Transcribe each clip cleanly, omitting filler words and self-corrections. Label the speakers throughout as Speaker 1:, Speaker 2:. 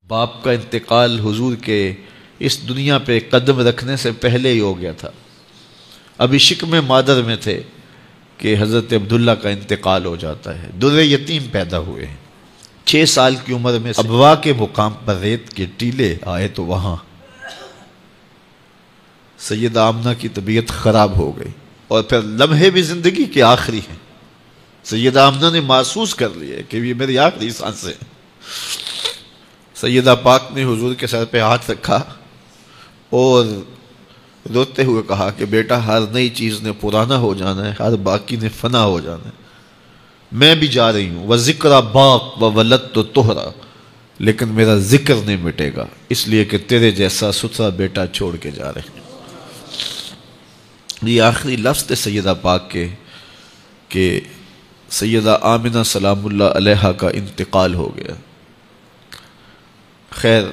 Speaker 1: باپ کا انتقال حضور کے اس دنیا پہ قدم رکھنے سے پہلے ہی ہو گیا تھا. ابھی شکم مادر میں تھے کہ حضرت عبداللہ کا انتقال ہو جاتا ہے. در یتیم پیدا ہوئے ہیں. 6 سال کی عمر میں ابوا کے مقام پر ریت کے ٹیلے آئے تو وہاں سیدہ آمنہ کی طبیعت خراب ہو گئی. اور پھر لمحے بھی زندگی کے آخری ہیں. سیدہ آمنہ نے محسوس کر لیا کہ یہ میری آخری سانسیں ہیں. سیدہ پاک نے حضور کے سر پہ ہاتھ رکھا اور روتے ہوئے کہا کہ بیٹا، ہر نئی چیز نے پرانا ہو جانا ہے، ہر باقی نے فنا ہو جانا ہے. میں بھی جا رہی ہوں. وَذِكْرَ بَاق وَوَلَدْتُ طُهْرًا، لیکن میرا ذکر نہیں مٹے گا، اس لیے کہ تیرے جیسا ستھرا بیٹا چھوڑ کے جا رہے ہیں. یہ آخری لفظ تھے سیدہ پاک کے کہ سیدہ آمنہ سلام اللہ علیہا کا انتقال ہو گیا. خیر،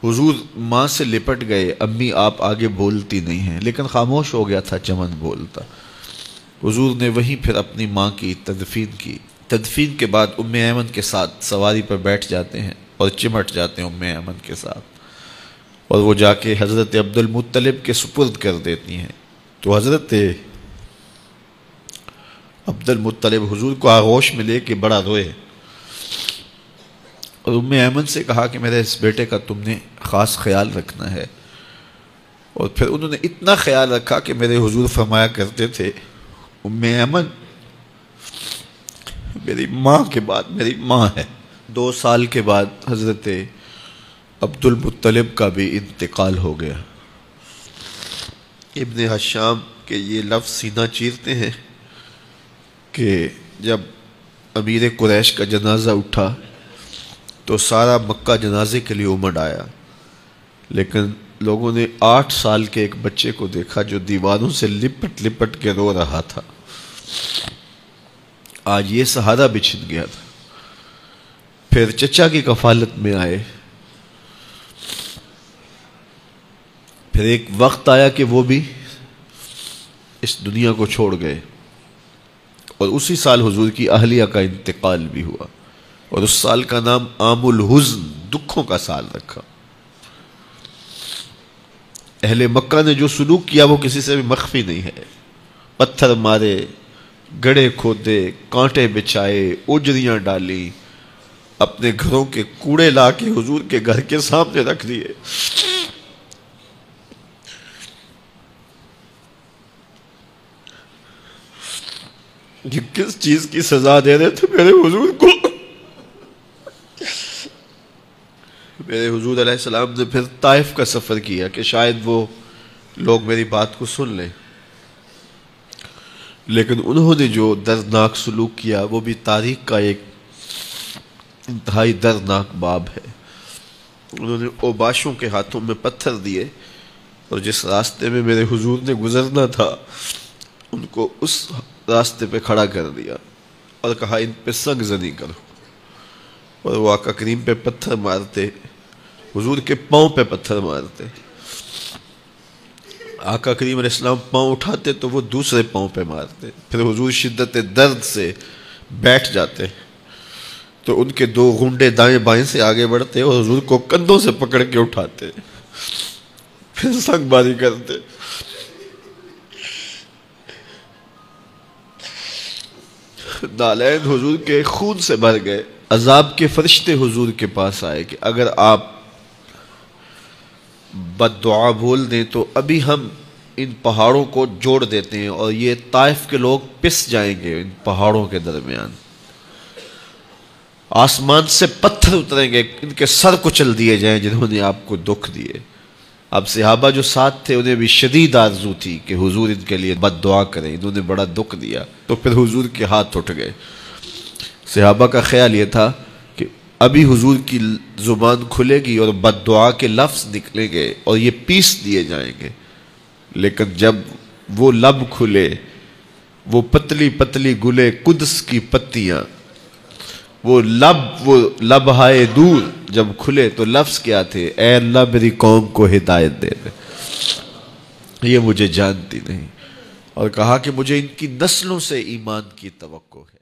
Speaker 1: حضور ماں سے لپٹ گئے. امی آپ آگے بولتی نہیں ہیں، لیکن خاموش ہو گیا تھا چمن بولتا. حضور نے وہیں پھر اپنی ماں کی تدفین کی. تدفین کے بعد ام ایمن کے ساتھ سواری پر بیٹھ جاتے ہیں اور چمٹ جاتے ہیں ام ایمن کے ساتھ، اور وہ جا کے حضرت عبد المطلب کے سپرد کر دیتی ہیں. تو حضرت عبد المطلب حضور کو آغوش میں لے کے بڑا روئے اور ام ایمن سے کہا کہ میرے اس بیٹے کا تم نے خاص خیال رکھنا ہے. اور پھر انہوں نے اتنا خیال رکھا کہ میرے حضور فرمایا کرتے تھے، ام ایمن میری ماں کے بعد میری ماں ہے. 2 سال کے بعد حضرت عبد المطلب کا بھی انتقال ہو گیا. ابن حشام کے یہ لفظ سینہ چیرتے ہیں کہ جب امیر قریش کا جنازہ اٹھا تو سارا مکہ جنازے کے لیے امڑ آیا، لیکن لوگوں نے 8 سال کے ایک بچے کو دیکھا جو دیواروں سے لپٹ لپٹ کے رو رہا تھا. آج یہ سہارا بچھن گیا تھا. پھر چچا کی کفالت میں آئے. پھر ایک وقت آیا کہ وہ بھی اس دنیا کو چھوڑ گئے، اور اسی سال حضور کی اہلیہ کا انتقال بھی ہوا، اور اس سال کا نام عام الحزن، دکھوں کا سال رکھا. اہل مکہ نے جو سلوک کیا وہ کسی سے بھی مخفی نہیں ہے. پتھر مارے، گڑھے کھودے، کانٹے بچھائے، اجریاں ڈالی، اپنے گھروں کے کوڑے لا کے حضور کے گھر کے سامنے رکھ دیے. یہ کس چیز کی سزا دے رہے تھے میرے حضور کو؟ میرے حضور علیہ السلام نے پھر طائف کا سفر کیا کہ شاید وہ لوگ میری بات کو سن لیں، لیکن انہوں نے جو دردناک سلوک کیا وہ بھی تاریخ کا ایک انتہائی دردناک باب ہے. انہوں نے اوباشوں کے ہاتھوں میں پتھر دیے اور جس راستے میں میرے حضور نے گزرنا تھا ان کو اس راستے پہ کھڑا کر دیا اور کہا ان پہ سنگ زنی کرو. اور وہ آقا کریم پہ پتھر مارتے، حضور کے پاؤں پہ پتھر مارتے. آقا کریم علیہ السلام پاؤں اٹھاتے تو وہ دوسرے پاؤں پہ مارتے. پھر حضور شدت درد سے بیٹھ جاتے تو ان کے 2 گھنڈے دائیں بائیں سے آگے بڑھتے اور حضور کو کندھوں سے پکڑ کے اٹھاتے، پھر سنگ باری کرتے. نالین حضور کے خون سے بھر گئے. عذاب کے فرشتے حضور کے پاس آئے کہ اگر آپ بد دعا بول دیں تو ابھی ہم ان پہاڑوں کو جوڑ دیتے ہیں اور یہ طائف کے لوگ پس جائیں گے ان پہاڑوں کے درمیان. آسمان سے پتھر اتریں گے، ان کے سر کچل دیے جائیں جنہوں نے آپ کو دکھ دیے. اب صحابہ جو ساتھ تھے انہیں بھی شدید آرزو تھی کہ حضور ان کے لیے بد دعا کریں، انہوں نے بڑا دکھ دیا. تو پھر حضور کے ہاتھ اٹھ گئے. صحابہ کا خیال یہ تھا کہ ابھی حضور کی زبان کھلے گی اور بد دعا کے لفظ نکلیں گے اور یہ پیس دیے جائیں گے. لیکن جب وہ لب کھلے، وہ پتلی پتلی گلے قدس کی پتیاں، وہ لب ہائے دور جب کھلے تو لفظ کیا تھے؟ اے اللہ میری قوم کو ہدایت دے دے، یہ مجھے جانتی نہیں. اور کہا کہ مجھے ان کی نسلوں سے ایمان کی توقع ہے.